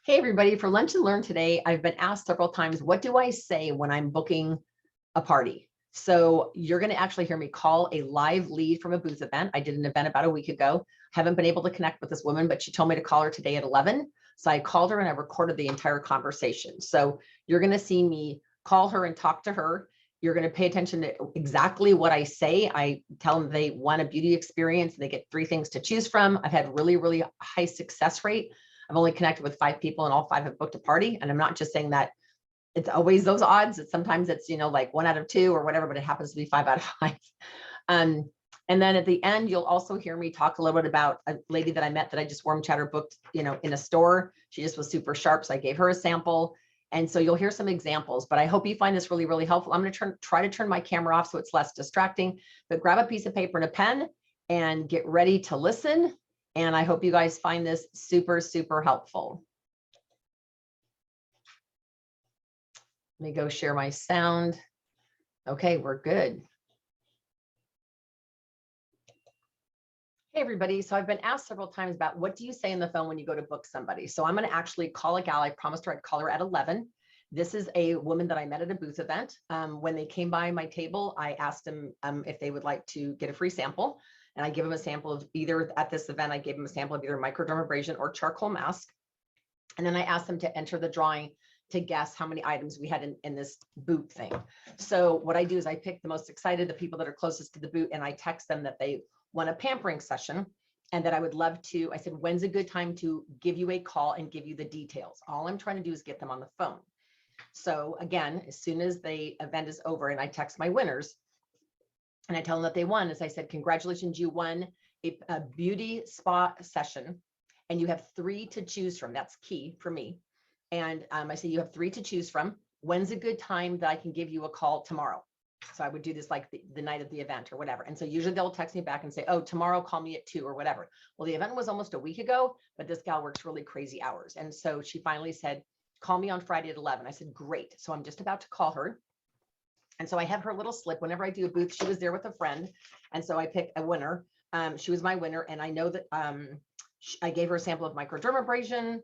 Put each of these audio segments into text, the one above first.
Hey, everybody, for Lunch and Learn today, I've been asked several times, what do I say when I'm booking a party? So you're going to actually hear me call a live lead from a booth event. I did an event about a week ago. Haven't been able to connect with this woman, but she told me to call her today at 11. So I called her and I recorded the entire conversation. So you're going to see me call her and talk to her. You're going to pay attention to exactly what I say. I tell them they want a beauty experience and they get 3 things to choose from. I've had really high success rate. I've only connected with 5 people and all 5 have booked a party. And I'm not just saying that it's always those odds. Sometimes it's, like 1 out of 2 or whatever, but it happens to be 5 out of 5. And then at the end, you'll also hear me talk a little bit about a lady that I met that I just warm chatter booked, in a store. She just was super sharp. So I gave her a sample. And so you'll hear some examples, but I hope you find this really helpful. I'm going to try to turn my camera off so it's less distracting, but grab a piece of paper and a pen and get ready to listen. And I hope you guys find this super helpful. Let me go share my sound. Okay, we're good. Hey, everybody. So I've been asked several times about what do you say on the phone when you go to book somebody? So I'm going to actually call a gal. I promised her I'd call her at 11. This is a woman that I met at a booth event. When they came by my table, I asked them if they would like to get a free sample. And I give them a sample of either at this event, I gave them a sample of either microdermabrasion or charcoal mask. And then I asked them to enter the drawing to guess how many items we had in this boot thing. So what I do is I pick the most excited, the people that are closest to the boot, and I text them that they want a pampering session and that I would love to. I said, when's a good time to give you a call and give you the details? All I'm trying to do is get them on the phone. So again, as soon as the event is over and I text my winners, and I tell them that they won, as I said, congratulations, you won a beauty spa session and you have 3 to choose from. That's key for me. And I say, you have 3 to choose from. When's a good time that I can give you a call tomorrow? So I would do this like the night of the event or whatever. And so usually they'll text me back and say, oh, tomorrow, call me at 2 or whatever. Well, the event was almost a week ago, but this gal works really crazy hours. And so she finally said, call me on Friday at 11. I said, great. So I'm just about to call her. And so I have her little slip. Whenever I do a booth, she was there with a friend. And so I pick a winner. She was my winner. And I know that I gave her a sample of microdermabrasion.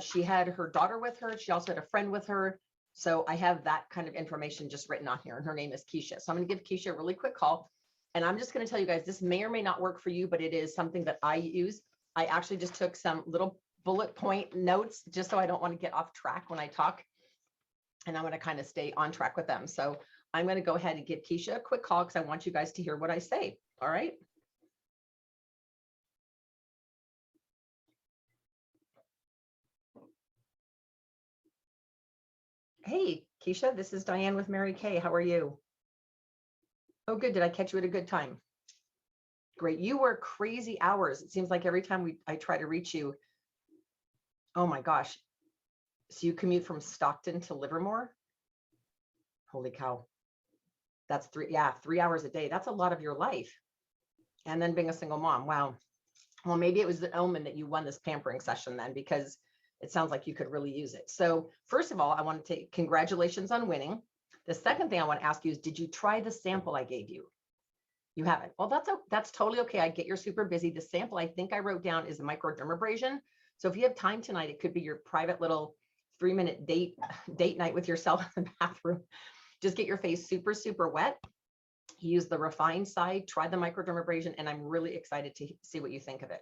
She had her daughter with her. She also had a friend with her. So I have that kind of information just written on here. And her name is Keisha. So I'm going to give Keisha a really quick call. And I'm just going to tell you guys, this may or may not work for you, but it is something that I use. I actually just took some little bullet point notes just so I don't want to get off track when I talk. And I'm going to kind of stay on track with them. So I'm going to go ahead and give Keisha a quick call because I want you guys to hear what I say. All right. Hey, Keisha, this is Diane with Mary Kay. How are you? Oh, good. Did I catch you at a good time? Great. You work crazy hours. It seems like every time I try to reach you. Oh my gosh. So you commute from Stockton to Livermore? Holy cow. That's 3 hours a day. That's a lot of your life. And then being a single mom. Wow. Well, maybe it was the omen that you won this pampering session then, because it sounds like you could really use it. So first of all, I want to take congratulations on winning. The second thing I want to ask you is, did you try the sample I gave you? You haven't. Well, that's totally okay. I get you're super busy. The sample I think I wrote down is microdermabrasion. So if you have time tonight, it could be your private little 3-minute date night with yourself in the bathroom. Just get your face super wet. Use the refined side, try the microdermabrasion, and I'm really excited to see what you think of it.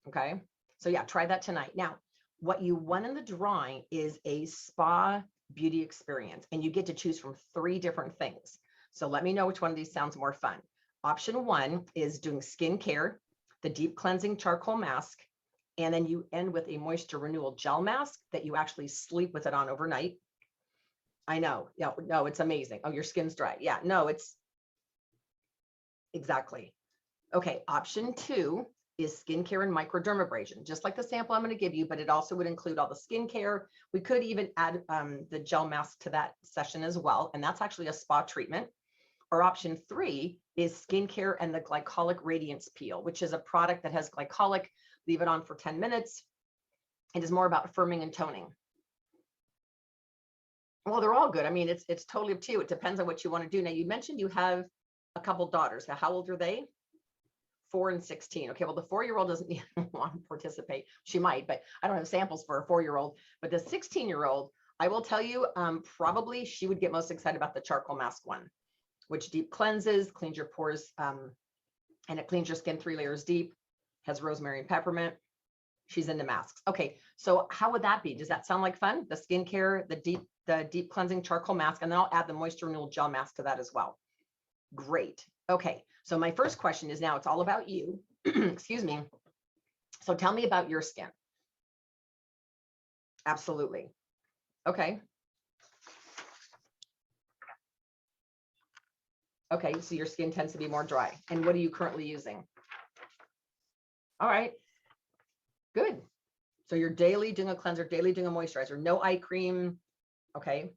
Okay. So yeah, try that tonight. Now, what you won in the drawing is a spa beauty experience, and you get to choose from 3 different things. So let me know which one of these sounds more fun. Option 1 is doing skincare, the deep cleansing charcoal mask, and then you end with a moisture renewal gel mask that you actually sleep with it on overnight. I know. Yeah, no, it's amazing. Oh, your skin's dry. Yeah, no, it's exactly. Okay. Option 2 is skincare and microdermabrasion, just like the sample I'm going to give you, but it also would include all the skincare. We could even add the gel mask to that session as well. And that's actually a spa treatment. Or option 3 is skincare and the Glycolic Radiance peel, which is a product that has glycolic. Leave it on for 10 minutes. It is more about firming and toning. Well, they're all good. I mean, it's totally up to you. It depends on what you want to do. Now, you mentioned you have a couple daughters. Now, how old are they? 4 and 16. Okay, well, the 4-year-old doesn't want to participate. She might, but I don't have samples for a 4-year-old. But the 16-year-old, I will tell you, probably she would get most excited about the charcoal mask one, which deep cleanses, cleans your pores, and it cleans your skin 3 layers deep, has rosemary and peppermint. She's into masks. Okay, so how would that be? Does that sound like fun? The skincare, the deep cleansing charcoal mask, and then I'll add the moisture renewal gel mask to that as well. Great. Okay, so my first question is now it's all about you. Excuse me. So tell me about your skin. Absolutely. Okay. Okay, so your skin tends to be more dry. And what are you currently using? All right. Good. So you're daily doing a cleanser, daily doing a moisturizer, no eye cream. Okay.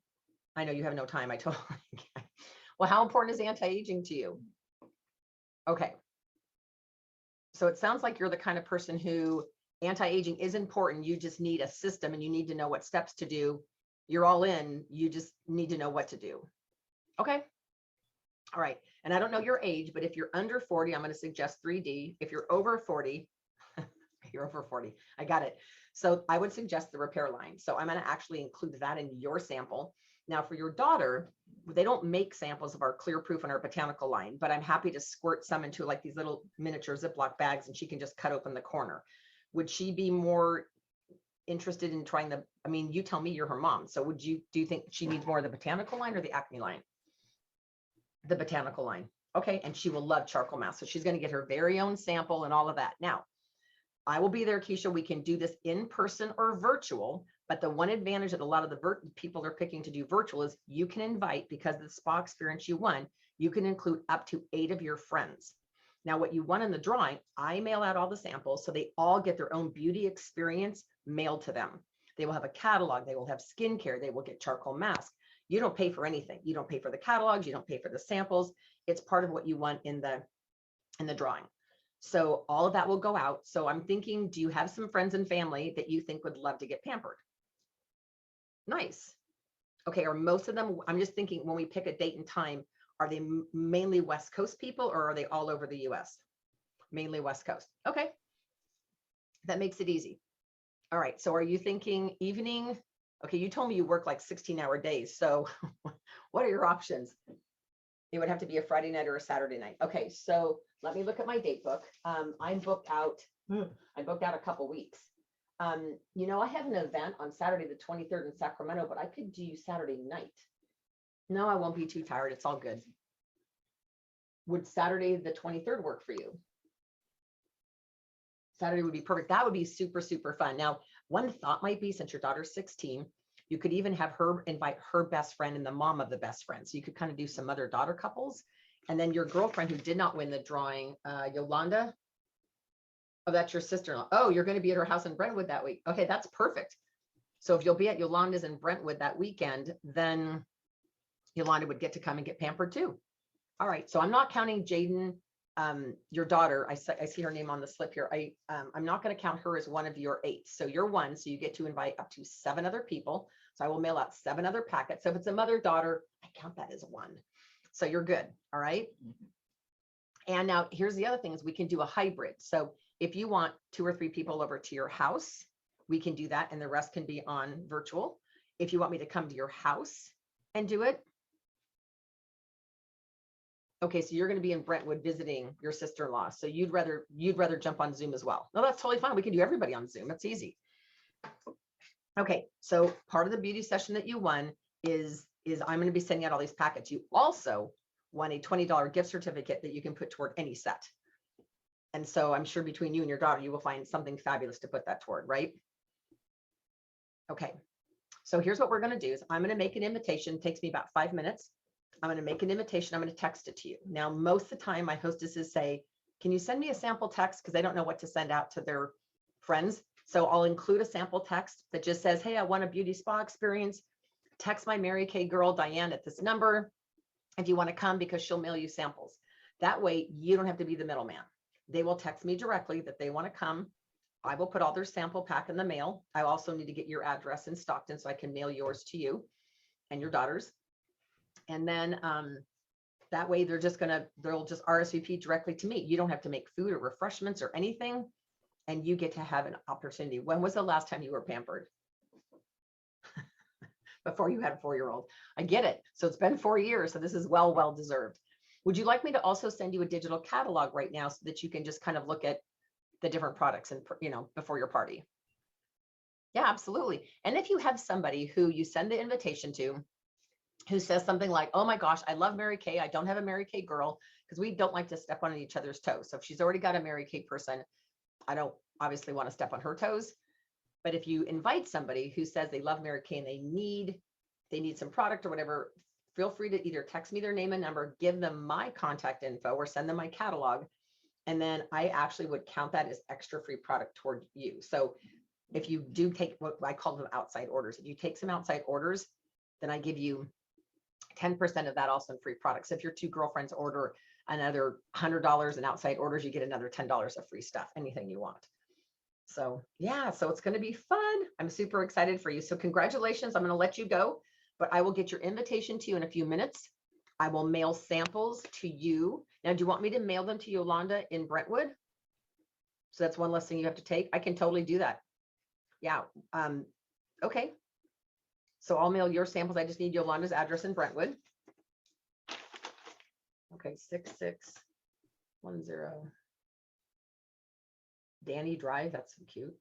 I know you have no time. I totally get. Well, how important is anti-aging to you? Okay. So it sounds like you're the kind of person who anti-aging is important. You just need a system and you need to know what steps to do. You're all in. You just need to know what to do. Okay. All right. And I don't know your age, but if you're under 40, I'm going to suggest 3D. If you're over 40, you're over 40. I got it. So I would suggest the repair line. So I'm going to actually include that in your sample. Now for your daughter, they don't make samples of our clear proof and our botanical line, but I'm happy to squirt some into like these little miniature Ziploc bags and she can just cut open the corner. Would she be more interested in trying the, I mean, you tell me, you're her mom. So do you think she needs more of the botanical line or the acne line? The botanical line. Okay. And she will love charcoal mask. So she's going to get her very own sample and all of that. Now, I will be there, Keisha. We can do this in person or virtual, but the one advantage that a lot of the people are picking to do virtual is you can invite, because of the spa experience you won, you can include up to 8 of your friends. Now, what you want in the drawing, I mail out all the samples so they all get their own beauty experience mailed to them. They will have a catalog. They will have skincare. They will get charcoal mask. You don't pay for anything. You don't pay for the catalogs. You don't pay for the samples. It's part of what you want in the drawing. So all of that will go out. So I'm thinking, do you have some friends and family that you think would love to get pampered? Nice. Okay. Or most of them, I'm just thinking when we pick a date and time, are they mainly West Coast people or are they all over the US? Mainly West Coast. Okay. That makes it easy. All right. So are you thinking evening? Okay. You told me you work like 16-hour days. So what are your options? It would have to be a Friday night or a Saturday night. Okay. So let me look at my date book. I'm booked out. I booked out a couple weeks. You know, I have an event on Saturday, the 23rd in Sacramento, but I could do Saturday night. No, I won't be too tired. It's all good. Would Saturday the 23rd work for you? Saturday would be perfect. That would be super, super fun. Now, one thought might be, since your daughter's 16, you could even have her invite her best friend and the mom of the best friend. So you could kind of do some mother-daughter couples. And then your girlfriend who did not win the drawing, Yolanda. Oh, that's your sister-in-law. Oh, you're going to be at her house in Brentwood that week. Okay, that's perfect. So if you'll be at Yolanda's in Brentwood that weekend, then Yolanda would get to come and get pampered too. All right. So I'm not counting Jaden, your daughter. I see her name on the slip here. I'm not going to count her as one of your 8. So you're 1. So you get to invite up to 7 other people. So I will mail out 7 other packets. So if it's a mother-daughter, I count that as 1. So you're good. All right. And now here's the other thing is we can do a hybrid. So if you want 2 or 3 people over to your house, we can do that. And the rest can be on virtual. If you want me to come to your house and do it. Okay, so you're going to be in Brentwood visiting your sister-in-law. So you'd rather jump on Zoom as well. No, that's totally fine. We can do everybody on Zoom. That's easy. Okay, so part of the beauty session that you won is I'm going to be sending out all these packets. You also won a $20 gift certificate that you can put toward any set. And so I'm sure between you and your daughter, you will find something fabulous to put that toward, right? Okay, so here's what we're going to do is I'm going to make an invitation. It takes me about 5 minutes. I'm going to make an invitation. I'm going to text it to you. Now, most of the time my hostesses say, can you send me a sample text? Because they don't know what to send out to their friends. So I'll include a sample text that just says, hey, I want a beauty spa experience. Text my Mary Kay girl, Diane, at this number if you want to come, because she'll mail you samples. That way you don't have to be the middleman. They will text me directly that they want to come. I will put all their sample pack in the mail. I also need to get your address in Stockton so I can mail yours to you and your daughters. And then That way they'll just RSVP directly to me. You don't have to make food or refreshments or anything. And you get to have an opportunity. When was the last time you were pampered? Before you had a 4-year-old. I get it. So it's been 4 years. So this is well deserved. Would you like me to also send you a digital catalog right now so that you can just kind of look at the different products and, before your party? Yeah, absolutely. And if you have somebody who you send the invitation to, who says something like, oh my gosh, I love Mary Kay. I don't have a Mary Kay girl, because we don't like to step on each other's toes. So if she's already got a Mary Kay person, I don't obviously want to step on her toes. But if you invite somebody who says they love Mary Kay and they need some product or whatever, feel free to either text me their name and number, give them my contact info, or send them my catalog. And then I actually would count that as extra free product toward you. So if you do take what I call them outside orders, if you take some outside orders, then I give you 10% of that also in free products. If your 2 girlfriends order another $100 in outside orders, you get another $10 of free stuff, anything you want. So yeah, so it's going to be fun. I'm super excited for you. So congratulations. I'm going to let you go, but I will get your invitation to you in a few minutes. I will mail samples to you. Now, do you want me to mail them to Yolanda in Brentwood? So that's one less thing you have to take. I can totally do that. Yeah. Okay. So I'll mail your samples. I just need Yolanda's address in Brentwood. Okay. 6610. Danny Drive. That's so cute.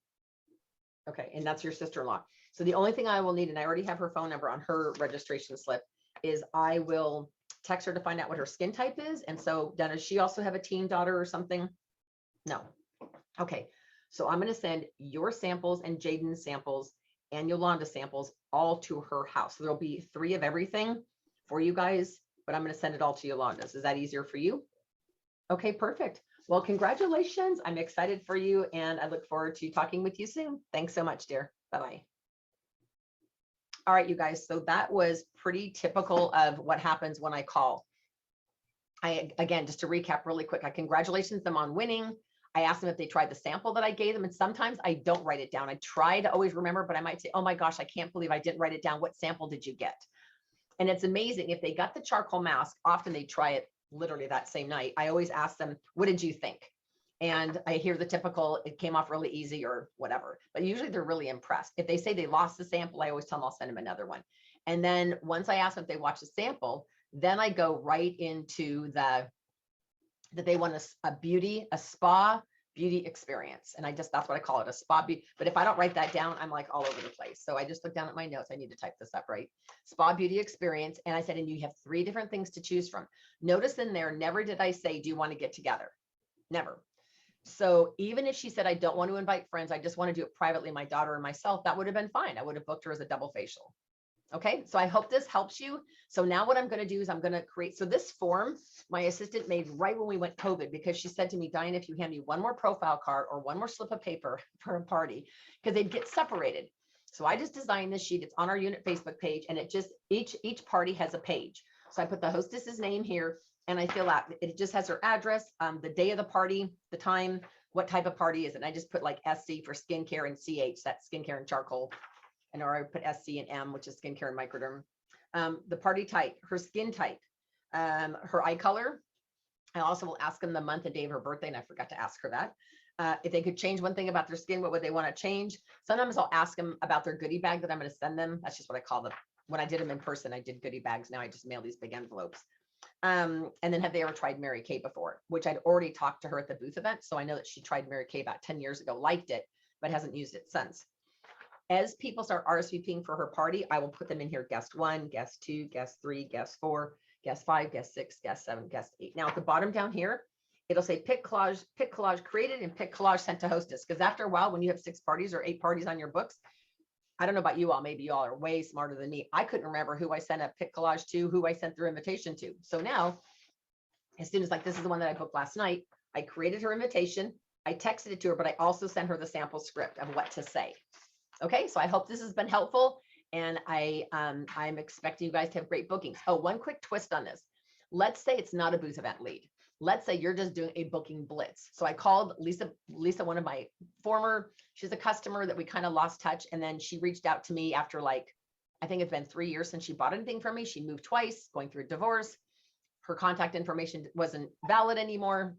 Okay. And that's your sister-in-law. So the only thing I will need, and I already have her phone number on her registration slip, is I will text her to find out what her skin type is. And so does she also have a teen daughter or something? No. Okay. So I'm going to send your samples and Jaden's samples and Yolanda samples all to her house. So there'll be 3 of everything for you guys, but I'm going to send it all to Yolanda's. Is that easier for you? Okay, perfect. Well, congratulations. I'm excited for you, and I look forward to talking with you soon. Thanks so much, dear. Bye-bye. All right, you guys. So that was pretty typical of what happens when I call. Again, just to recap really quick, I congratulations them on winning. I asked them if they tried the sample that I gave them. And sometimes I don't write it down. I try to always remember, but I might say, oh my gosh, I can't believe I didn't write it down. What sample did you get? And it's amazing. If they got the charcoal mask, often they try it literally that same night. I always ask them, what did you think? And I hear the typical, it came off really easy or whatever, but usually they're really impressed. If they say they lost the sample, I always tell them I'll send them another one. And then once I ask them if they watch the sample, then I go right into that they want a spa beauty experience. And that's what I call it, a spa beauty. But if I don't write that down, I'm like all over the place. So I just look down at my notes. I need to type this up, right? Spa beauty experience. And I said, and you have 3 different things to choose from. Notice in there, never did I say, do you want to get together? Never. So even if she said, I don't want to invite friends, I just want to do it privately, my daughter and myself, that would have been fine. I would have booked her as a double facial. Okay, so I hope this helps you. So now what I'm going to do is I'm going to create, so this form, my assistant made right when we went COVID, because she said to me, Diane, if you hand me one more profile card or one more slip of paper for a party, because they'd get separated. So I just designed this sheet. It's on our unit Facebook page, and it just, each party has a page. So I put the hostess's name here, and I fill out, it just has her address, the day of the party, the time, what type of party is it. And I just put like SC for skincare and CH, that's skincare and charcoal. And or I put SC and M, which is skincare and microderm. The party type, her skin type, her eye color. I also will ask them the month and day of her birthday, and I forgot to ask her that. If they could change one thing about their skin, what would they want to change? Sometimes I'll ask them about their goodie bag that I'm going to send them. That's just what I call them. When I did them in person, I did goodie bags. Now I just mail these big envelopes. And then have they ever tried Mary Kay before? Which I'd already talked to her at the booth event. So I know that she tried Mary Kay about 10 years ago, liked it, but hasn't used it since. As people start RSVPing for her party, I will put them in here: guest 1, guest 2, guest 3, guest 4, guest 5, guest 6, guest 7, guest 8. Now at the bottom down here, it'll say pick collage created and pick collage sent to hostess. Because after a while, when you have 6 parties or 8 parties on your books, I don't know about you all, maybe you all are way smarter than me. I couldn't remember who I sent a pick collage to, who I sent their invitation to. So now, as soon as like, this is the one that I booked last night, I created her invitation, I texted it to her, but I also sent her the sample script of what to say. Okay, so I hope this has been helpful, and I'm expecting you guys to have great bookings. Oh, one quick twist on this. Let's say it's not a booth event lead. Let's say you're just doing a booking blitz. So I called Lisa, one of my she's a customer that we kind of lost touch, and then she reached out to me after, like, I think it's been 3 years since she bought anything from me. She moved twice, going through a divorce. her contact information wasn't valid anymore.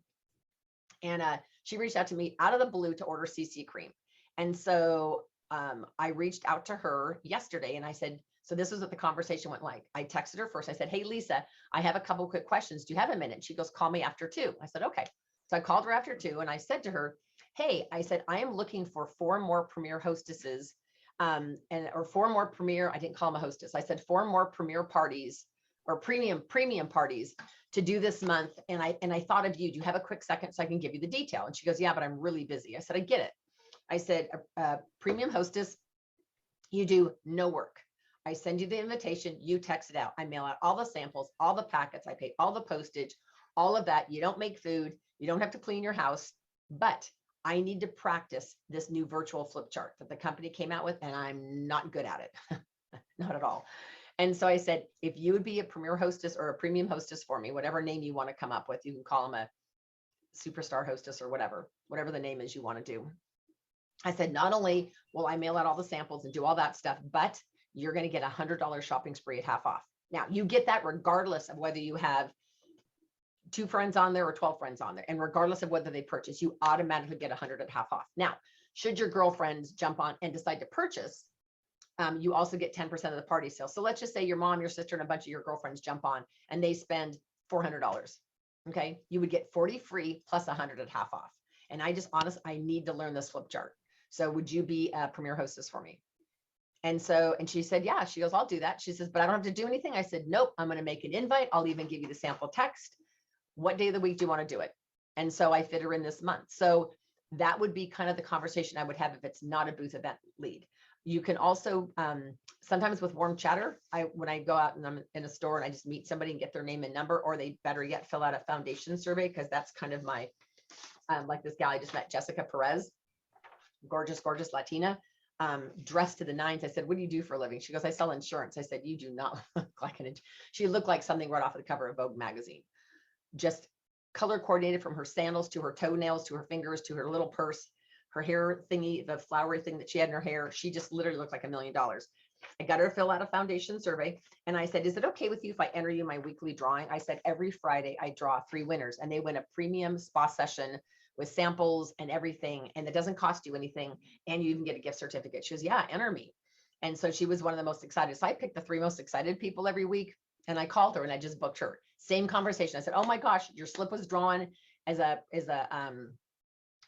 And she reached out to me out of the blue to order CC cream. And so I reached out to her yesterday and I said, so this was what the conversation went like. I texted her first. I said, hey, Lisa, I have a couple quick questions. Do you have a minute? She goes, call me after 2. I said, okay. So I called her after 2 and I said to her, hey, I said, I am looking for 4 more premier hostesses or 4 more premier, I didn't call them a hostess. I said 4 more premier parties or premium parties to do this month. And I thought of you. Do you have a quick second so I can give you the detail? And she goes, yeah, but I'm really busy. I said, I get it. I said, premium hostess, you do no work. I send you the invitation, you text it out. I mail out all the samples, all the packets, I pay all the postage, all of that. You don't make food, you don't have to clean your house, but I need to practice this new virtual flip chart that the company came out with, and I'm not good at it, not at all. And so I said, if you would be a premier hostess or a premium hostess for me, whatever name you want to come up with, you can call them a superstar hostess or whatever the name is you want to do. I said, not only will I mail out all the samples and do all that stuff, but you're going to get $100 shopping spree at half off. Now you get that regardless of whether you have 2 friends on there or 12 friends on there. And regardless of whether they purchase, you automatically get 100 at half off. Now, should your girlfriends jump on and decide to purchase, you also get 10% of the party sale. So let's just say your mom, your sister, and a bunch of your girlfriends jump on and they spend $400. Okay. You would get 40 free plus 100 at half off. And I need to learn this flip chart. So would you be a premier hostess for me? And she said, yeah, she goes, I'll do that. She says, but I don't have to do anything. I said, nope, I'm going to make an invite. I'll even give you the sample text. What day of the week do you want to do it? And so I fit her in this month. So that would be kind of the conversation I would have if it's not a booth event lead. You can also, sometimes with warm chatter, when I go out and I'm in a store and I just meet somebody and get their name and number, or they better yet fill out a foundation survey, because that's kind of my, like this gal I just met, Jessica Perez, gorgeous Latina. Dressed to the nines. I said, what do you do for a living? She goes, I sell insurance. I said, you do not look like she looked like something right off of the cover of Vogue magazine. Just color coordinated from her sandals to her toenails, to her fingers, to her little purse, her hair thingy, the flowery thing that she had in her hair. She just literally looked like $1 million. I got her to fill out a foundation survey. And I said, is it okay with you if I enter you in my weekly drawing? I said, every Friday I draw 3 winners and they win a premium spa session with samples and everything. And it doesn't cost you anything. And you even get a gift certificate. She goes, yeah, enter me. And so she was one of the most excited. So I picked the 3 most excited people every week. And I called her and I just booked her. Same conversation. I said, oh my gosh, your slip was drawn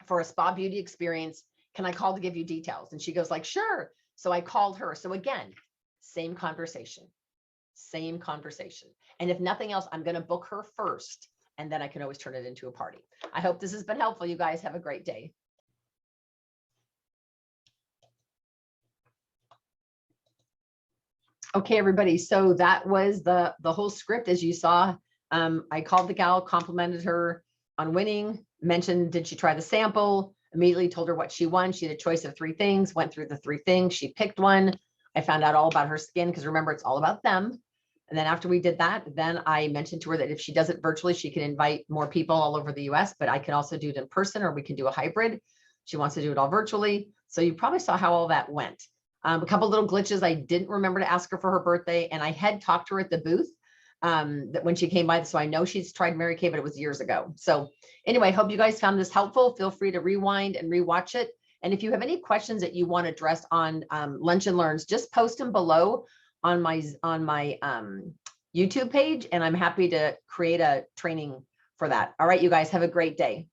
for a spa beauty experience. Can I call to give you details? And she goes like, sure. So I called her. So again, same conversation. And if nothing else, I'm going to book her first. And then I can always turn it into a party. I hope this has been helpful. You guys have a great day. Okay, everybody. So that was the whole script. As you saw, I called the gal, complimented her on winning, mentioned, did she try the sample? Immediately told her what she won. She had a choice of 3 things, went through the 3 things. She picked one. I found out all about her skin, because remember, it's all about them. And then after we did that, then I mentioned to her that if she does it virtually, she can invite more people all over the US, but I can also do it in person, or we can do a hybrid. She wants to do it all virtually. So you probably saw how all that went. A couple little glitches. I didn't remember to ask her for her birthday, and I had talked to her at the booth that when she came by. So I know she's tried Mary Kay, but it was years ago. So anyway, I hope you guys found this helpful. Feel free to rewind and rewatch it. And if you have any questions that you want addressed on Lunch and Learns, just post them below on my YouTube page, and I'm happy to create a training for that. All right, you guys have a great day.